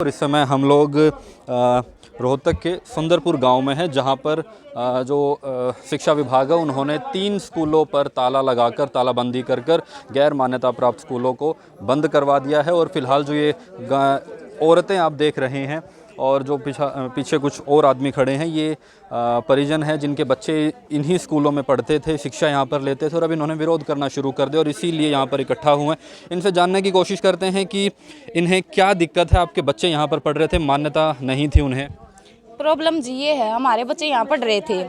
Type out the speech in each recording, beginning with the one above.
और इस समय हम लोग रोहतक के सुंदरपुर गांव में हैं, जहां पर जो शिक्षा विभाग है उन्होंने 3 स्कूलों पर ताला लगाकर, तालाबंदी कर कर गैर मान्यता प्राप्त स्कूलों को बंद करवा दिया है। और फिलहाल जो ये औरतें आप देख रहे हैं और जो पीछे कुछ और आदमी खड़े हैं, ये परिजन हैं जिनके बच्चे इन्हीं स्कूलों में पढ़ते थे, शिक्षा यहाँ पर लेते थे और अब इन्होंने विरोध करना शुरू कर दिया और इसीलिए यहाँ पर इकट्ठा हुए हैं। इनसे जानने की कोशिश करते हैं कि इन्हें क्या दिक्कत है। आपके बच्चे यहाँ पर पढ़ रहे थे, मान्यता नहीं थी उन्हें? प्रॉब्लम जी ये है, हमारे बच्चे यहाँ पढ़ रहे थे,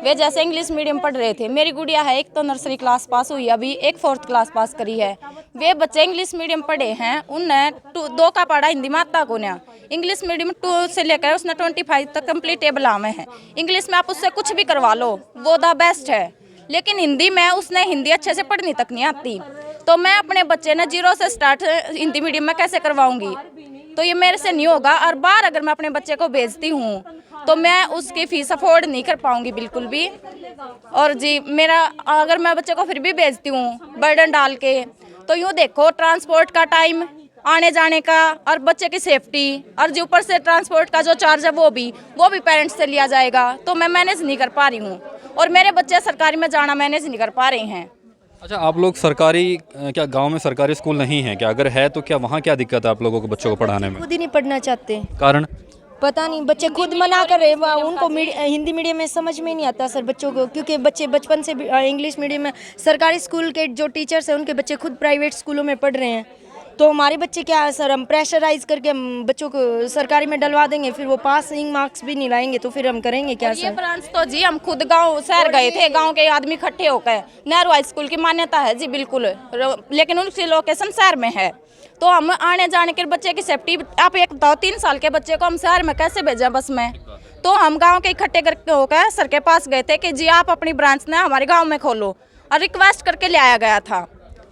वे जैसे इंग्लिश मीडियम पढ़ रहे थे। मेरी गुड़िया है, एक तो नर्सरी क्लास पास हुई, अभी एक 4th क्लास पास करी है। वे बच्चे इंग्लिश मीडियम पढ़े हैं, उनने 2 का पढ़ा हिंदी माता को ना। इंग्लिश मीडियम 2 से लेकर उसने 25 तक कम्प्लीटेबल आमे हैं। इंग्लिश में आप उससे कुछ भी करवा लो, वो द बेस्ट है। लेकिन हिंदी में उसने हिंदी अच्छे से पढ़नी तक नहीं आती, तो मैं अपने बच्चे ने 0 से स्टार्ट हिंदी मीडियम में कैसे करवाऊंगी? तो ये मेरे से नहीं होगा। और बाहर अगर मैं अपने बच्चे को भेजती हूँ तो मैं उसकी फीस अफोर्ड नहीं कर पाऊंगी बिल्कुल भी। और जी मेरा, अगर मैं बच्चे को फिर भी भेजती हूँ बर्डन डाल के, तो यूँ देखो ट्रांसपोर्ट का टाइम, आने जाने का, और बच्चे की सेफ्टी, और जो ऊपर से ट्रांसपोर्ट का जो चार्ज है वो भी पेरेंट्स से लिया जाएगा। तो मैं मैनेज नहीं कर पा रही हूँ और मेरे बच्चे सरकारी में जाना मैनेज नहीं कर पा रहे हैं। अच्छा, आप लोग सरकारी, क्या गांव में सरकारी स्कूल नहीं है क्या? अगर है तो क्या वहाँ क्या दिक्कत है आप लोगों को बच्चों को पढ़ाने में? खुद ही नहीं पढ़ना चाहते। कारण पता नहीं, बच्चे खुद मना कर रहे, उनको हिंदी मीडियम में समझ में नहीं आता सर बच्चों को, क्योंकि बच्चे बचपन से इंग्लिश मीडियम में, सरकारी स्कूल के जो टीचर्स हैं उनके बच्चे खुद प्राइवेट स्कूलों में पढ़ रहे हैं। तो हमारे बच्चे क्या है सर, हम प्रेशराइज करके हम बच्चों को सरकारी में डलवा देंगे, फिर वो पासिंग मार्क्स भी नहीं लाएंगे, तो फिर हम करेंगे क्या सर? ये ब्रांच तो जी हम खुद गांव शहर गए थे, गांव के आदमी इकट्ठे होकर, नेहरू हाई स्कूल की मान्यता है जी बिल्कुल, लेकिन उनकी लोकेशन शहर में है। तो हम आने जाने के बच्चे की सेफ्टी, आप एक बताओ 3 साल के बच्चे को हम शहर में कैसे भेजें बस में? तो हम गाँव के इकट्ठे करके होकर सर के पास गए थे कि जी आप अपनी ब्रांच ने हमारे गाँव में खोलो, और रिक्वेस्ट करके ले आया गया था।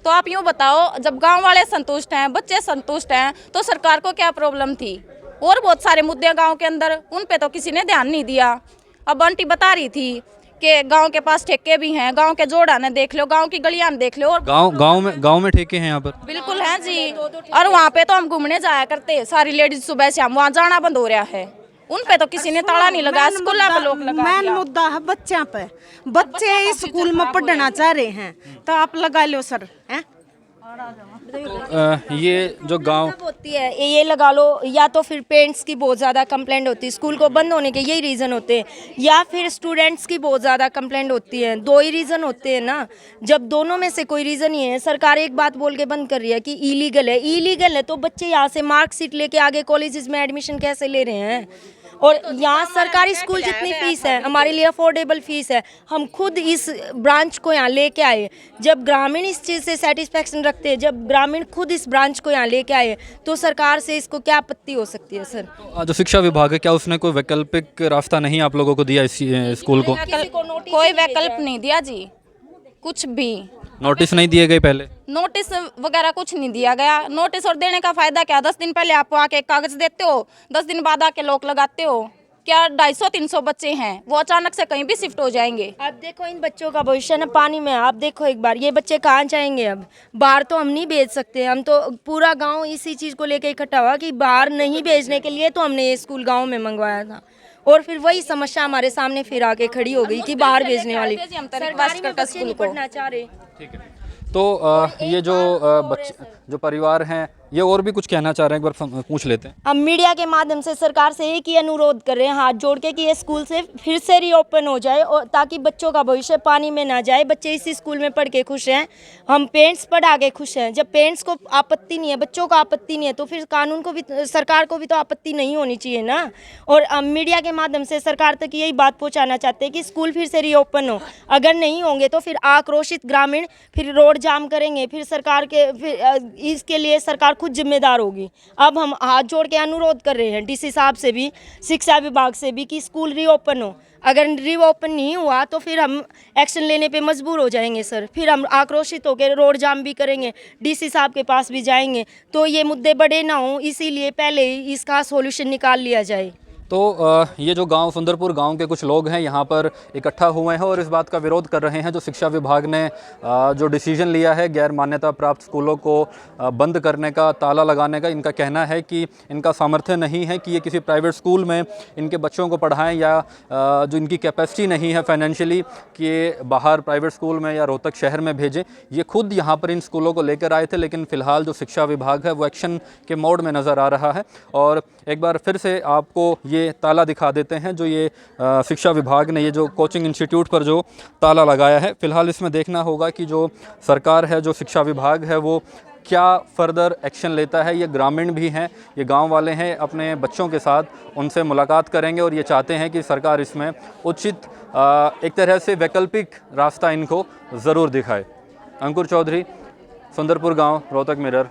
तो आप यूँ बताओ, जब गांव वाले संतुष्ट हैं, बच्चे संतुष्ट हैं, तो सरकार को क्या प्रॉब्लम थी? और बहुत सारे मुद्दे गांव के अंदर, उन पे तो किसी ने ध्यान नहीं दिया। अब आंटी बता रही थी कि गांव के पास ठेके भी हैं, गांव के जोड़ा ने देख लो, गांव की गलियां देख लो। और गांव में ठेके हैं यहाँ पर? बिल्कुल हैं जी, और वहाँ पे तो हम घूमने जाया करते, सारी लेडीज सुबह शाम, वहाँ जाना बंद हो रहा है। उन पे तो किसी ने ताला नहीं लगाया, स्कूल पे लोग लगा दिया। मेन मुद्दा है बच्चों पे, बच्चे इस स्कूल में पढ़ना चाह रहे हैं, तो आप लगा लो सर हैं? तो ये जो गांव होती है ये लगा लो, या तो फिर पेरेंट्स की बहुत ज़्यादा कंप्लेंट होती है, स्कूल को बंद होने के यही रीज़न होते हैं, या फिर स्टूडेंट्स की बहुत ज़्यादा कंप्लेंट होती है। 2 ही रीज़न होते हैं ना। जब दोनों में से कोई रीज़न ही है, सरकार एक बात बोल के बंद कर रही है कि इलीगल है, तो बच्चे यहाँ से मार्कशीट लेके आगे कॉलेजेस में एडमिशन कैसे ले रहे हैं? और यहाँ सरकारी स्कूल जितनी फीस है, हमारे लिए अफोर्डेबल फीस है। हम खुद इस ब्रांच को यहाँ लेके आए, जब ग्रामीण इस चीज़ से सेटिस्फेक्शन रखते हैं, जब ग्रामीण खुद इस ब्रांच को यहाँ लेके आए, तो सरकार से इसको क्या आपत्ति हो सकती है सर? तो जो शिक्षा विभाग है, क्या उसने कोई वैकल्पिक रास्ता नहीं आप लोगों को दिया इस स्कूल को? कोई वैकल्प नहीं दिया जी, कुछ भी नोटिस नहीं दिए गए पहले? नोटिस वगैरह कुछ नहीं दिया गया। नोटिस और देने का फायदा क्या? 10 दिन पहले आप आके कागज देते हो, 10 दिन बाद आके लॉक लगाते हो। क्या 250-300 बच्चे हैं, वो अचानक से कहीं भी शिफ्ट हो जाएंगे? आप देखो इन बच्चों का भविष्य ना पानी में। आप देखो एक बार, ये बच्चे कहाँ जाएंगे? अब बाहर तो हम नहीं भेज सकते। हम तो पूरा गांव इसी चीज़ को लेकर इकट्ठा हुआ कि बाहर नहीं भेजने के लिए तो हमने ये स्कूल गाँव में मंगवाया था, और फिर वही समस्या हमारे सामने फिर आके खड़ी हो गई कि बाहर भेजने वाली। सरकारी में बच्चे नहीं पढ़ना चाह रहे। ठीक है, तो ये जो बच्चे, जो परिवार हैं, ये और भी कुछ कहना चाह रहे हैं, एक बार पूछ लेते हैं। हम मीडिया के माध्यम से सरकार से एक ही अनुरोध कर रहे हैं, हाथ जोड़ के, कि ये स्कूल से फिर से रीओपन हो जाए, और ताकि बच्चों का भविष्य पानी में ना जाए। बच्चे इसी स्कूल में पढ़ के खुश हैं, हम पेरेंट्स पढ़ा के खुश हैं। जब पेरेंट्स को आपत्ति नहीं है, बच्चों को आपत्ति नहीं है, तो फिर कानून को भी, सरकार को भी तो आपत्ति नहीं होनी चाहिए ना। और हम मीडिया के माध्यम से सरकार तक यही बात पहुँचाना चाहते हैं कि स्कूल फिर से रीओपन हो। अगर नहीं होंगे तो फिर आक्रोशित ग्रामीण फिर रोड जाम करेंगे, फिर सरकार के, फिर इसके लिए सरकार खुद जिम्मेदार होगी। अब हम हाथ जोड़ के अनुरोध कर रहे हैं डीसी साहब से भी, शिक्षा विभाग से भी, कि स्कूल रीओपन हो। अगर रीओपन नहीं हुआ तो फिर हम एक्शन लेने पे मजबूर हो जाएंगे सर। फिर हम आक्रोशित होकर रोड जाम भी करेंगे, डीसी साहब के पास भी जाएंगे, तो ये मुद्दे बड़े ना हों, इसीलिए पहले ही इसका सॉल्यूशन निकाल लिया जाए। तो ये जो गांव सुंदरपुर गांव के कुछ लोग हैं यहाँ पर इकट्ठा हुए हैं और इस बात का विरोध कर रहे हैं जो शिक्षा विभाग ने जो डिसीजन लिया है गैर मान्यता प्राप्त स्कूलों को बंद करने का, ताला लगाने का। इनका कहना है कि इनका सामर्थ्य नहीं है कि ये किसी प्राइवेट स्कूल में इनके बच्चों को पढ़ाएं या जो इनकी कैपेसिटी नहीं है फाइनेंशियली कि ये बाहर प्राइवेट स्कूल में या रोहतक शहर में भेजें। ये खुद यहाँ पर इन स्कूलों को लेकर आए थे, लेकिन फ़िलहाल जो शिक्षा विभाग है वो एक्शन के मोड में नज़र आ रहा है। और एक बार फिर से आपको ये ताला दिखा देते हैं जो ये शिक्षा विभाग ने ये जो कोचिंग इंस्टीट्यूट पर जो ताला लगाया है। फ़िलहाल इसमें देखना होगा कि जो सरकार है, जो शिक्षा विभाग है, वो क्या फर्दर एक्शन लेता है। ये ग्रामीण भी हैं, ये गांव वाले हैं, अपने बच्चों के साथ उनसे मुलाकात करेंगे और ये चाहते हैं कि सरकार इसमें उचित एक तरह से वैकल्पिक रास्ता इनको ज़रूर दिखाए। अंकुर चौधरी, सुंदरपुर गांव, रोहतक मिरर।